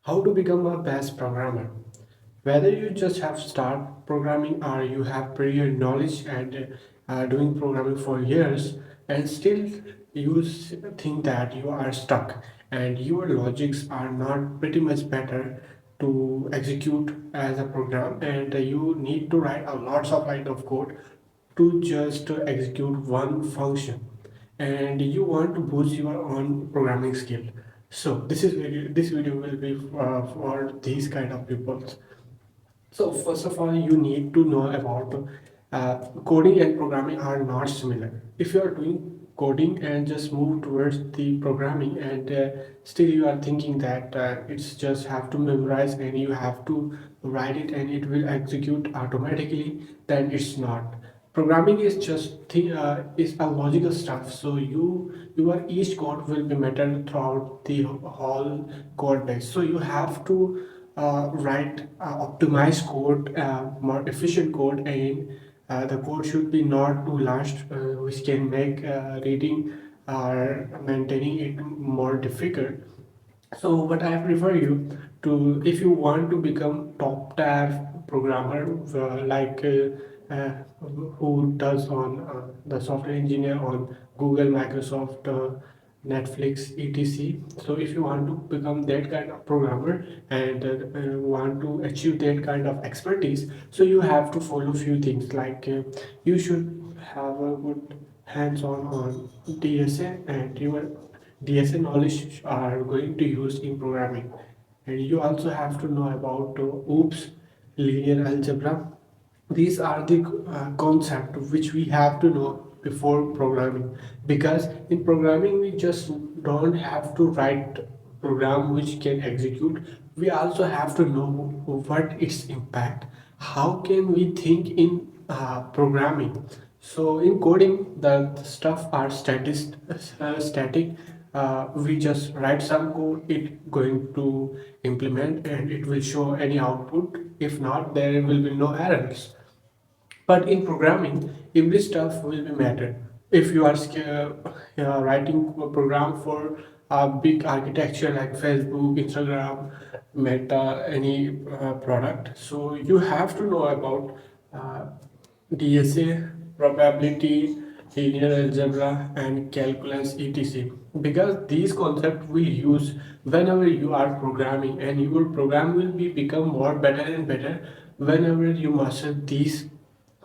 How to become a best programmer. Whether you just have start programming or you have prior knowledge and doing programming for years and still think that you are stuck and your logics are not pretty much better to execute as a program and you need to write a lots of line of code to just execute one function and you want to boost your own programming skill. So this video will be for these kind of people. So first of all, you need to know about coding and programming are not similar. If you are doing coding and just move towards the programming and still you are thinking that it's just have to memorize and you have to write it and it will execute automatically, then it's not. Programming is just is a logical stuff. So your each code will be matter throughout the whole code base. So you have to write optimized code, more efficient code, and the code should be not too large, which can make reading or maintaining it more difficult. So what I prefer you to, if you want to become top tier programmer, who does on the software engineer on Google, Microsoft, Netflix, etc. So if you want to become that kind of programmer and want to achieve that kind of expertise, so you have to follow few things like you should have a good hands-on on DSA and your DSA knowledge are going to use in programming. And you also have to know about OOPS, linear algebra. These are the concepts which we have to know before programming, because in programming we just don't have to write program which can execute. We also have to know what its impact, how can we think in programming. So in coding, the stuff are static. We just write some code, it going to implement and it will show any output. If not, there will be no errors. But in programming, every stuff will be matter. If you are writing a program for a big architecture like Facebook, Instagram, Meta, any product, so you have to know about uh, DSA, probability, linear algebra, and calculus, etc. Because these concepts will use whenever you are programming, and your program will be become more better and better whenever you master these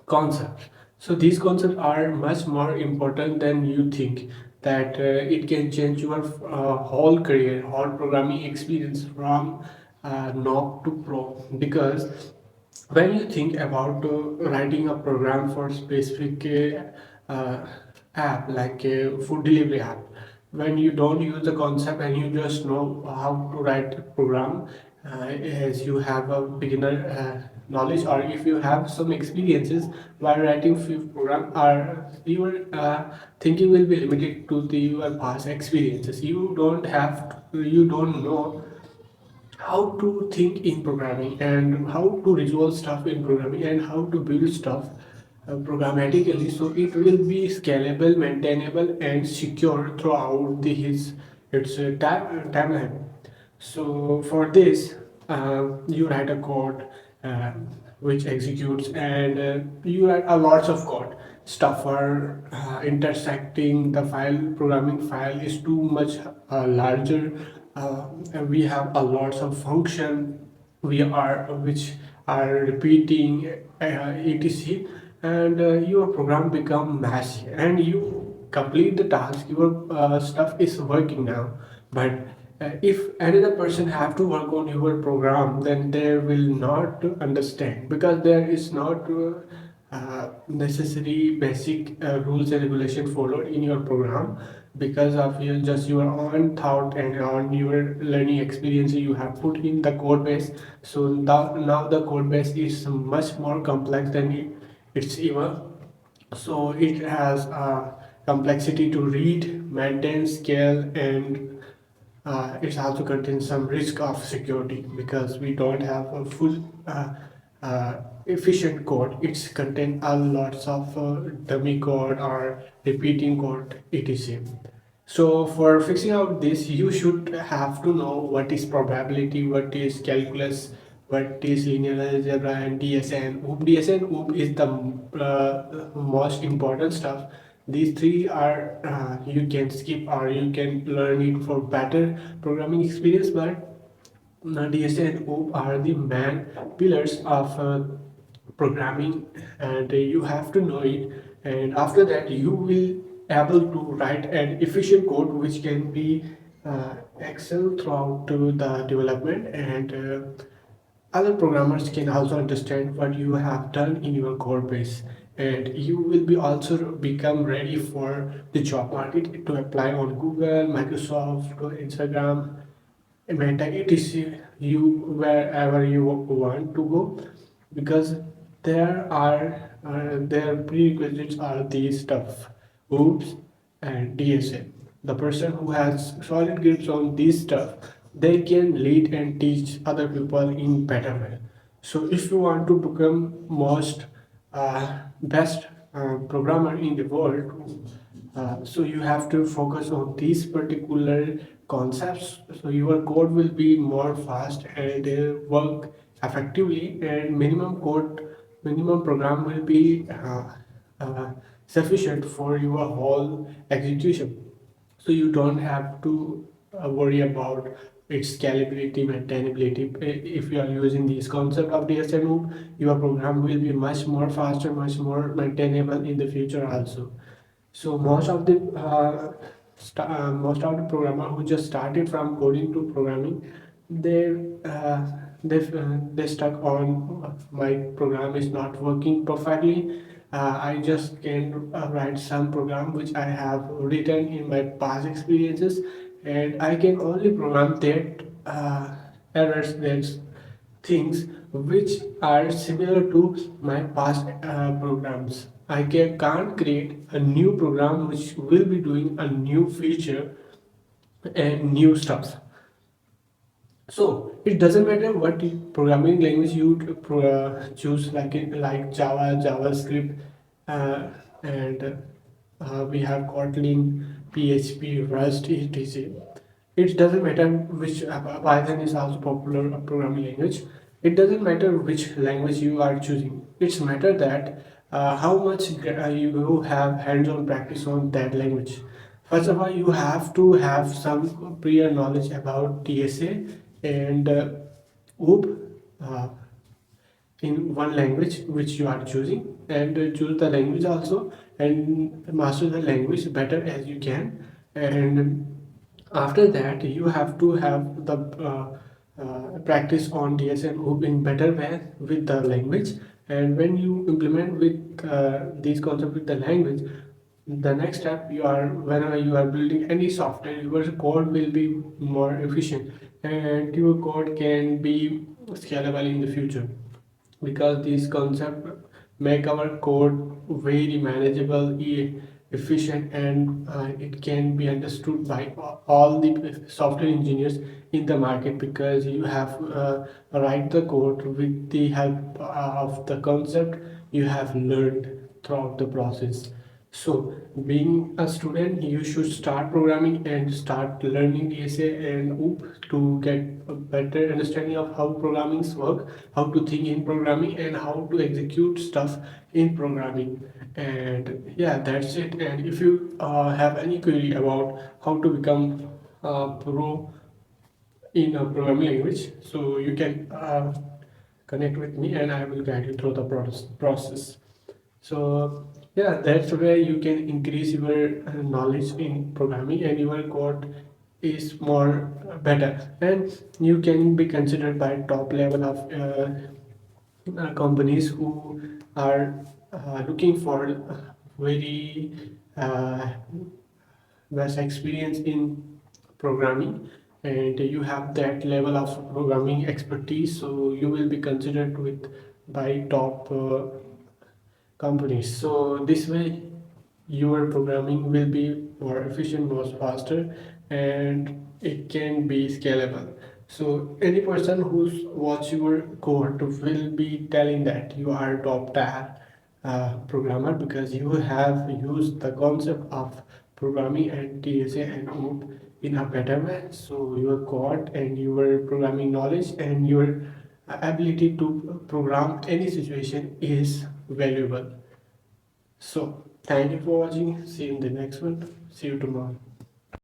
concepts. So these concepts are much more important than you think, that it can change your whole career, whole programming experience from knob to pro. Because when you think about writing a program for specific app like a food delivery app, when you don't use the concept and you just know how to write a program, as you have a beginner knowledge or if you have some experiences while writing few program, or your thinking will be limited to the your past experiences. You don't know how to think in programming and how to resolve stuff in programming and how to build stuff programmatically, so it will be scalable, maintainable, and secure throughout the his its timeline. So for this, you write a code uh, which executes, and you write a lots of code. Stuff for intersecting the file, programming file is too much larger. And we have a lots of function we are which are repeating etc, and your program become messy and you complete the task, your stuff is working now. But if another person have to work on your program, then they will not understand, because there is not necessary basic rules and regulation followed in your program, because of your own thought and on your learning experience you have put in the code base. So now the code base is much more complex than it's even. So it has a complexity to read, maintain, scale, and it also contains some risk of security, because we don't have a full efficient code. It's contain a lots of dummy code or repeating code, etc. So for fixing out this, you should have to know what is probability, what is calculus, what is linear algebra, and DSA and OOP. DSA and OOP is the most important stuff. These three are you can skip or you can learn it for better programming experience, but DSA and OOP are the main pillars of programming, and you have to know it. And after that, you will able to write an efficient code which can be excel throughout to the development, and other programmers can also understand what you have done in your code base, and you will be also become ready for the job market to apply on Google, Microsoft, Instagram, Meta, etc. You wherever you want to go, because their prerequisites are these stuff: OOPS and DSA. The person who has solid grips on these stuff, they can lead and teach other people in better way. So if you want to become most best programmer in the world, so you have to focus on these particular concepts. So your code will be more fast and work effectively, and minimum program will be sufficient for your whole execution. So you don't have to worry about its scalability, maintainability. If you are using this concept of DSA loop, your program will be much more faster, much more maintainable in the future also. So most of the programmer who just started from coding to programming, they uh, they stuck on my program is not working perfectly. I just can write some program which I have written in my past experiences, and I can only program that errors, that things which are similar to my past programs. Can't create a new program which will be doing a new feature and new stuff. So it doesn't matter what programming language you choose, like Java, JavaScript, uh, and we have Kotlin, PHP, Rust, etc. It doesn't matter which Python is also popular programming language. It doesn't matter which language you are choosing. It's matter that how much you have hands-on practice on that language. First of all, you have to have some prior knowledge about DSA and OOP in one language which you are choosing, and choose the language also, and master the language better as you can. And after that, you have to have the practice on DSA and OOP in better way with the language. And when you implement with these concepts with the language, the next step, you are whenever you are building any software, your code will be more efficient, and your code can be scalable in the future, because these concepts make our code very manageable, efficient, and it can be understood by all the software engineers in the market, because you have write the code with the help of the concept you have learned throughout the process. So, being a student, you should start programming and start learning DSA and OOP to get a better understanding of how programmings work, how to think in programming, and how to execute stuff in programming. And yeah, that's it. And if you have any query about how to become a pro in a programming language, so you can connect with me and I will guide you through the process. So yeah, that's where you can increase your knowledge in programming, and your code is more better, and you can be considered by top level of companies who are looking for very vast experience in programming, and you have that level of programming expertise, so you will be considered with by top companies. So this way, your programming will be more efficient, more faster, and it can be scalable. So any person who's watch your code will be telling that you are top tier programmer, because you have used the concept of programming and DSA and OOP in a better way. So your code and your programming knowledge and your ability to program any situation is valuable. So thank you for watching. See you in the next one. See you tomorrow.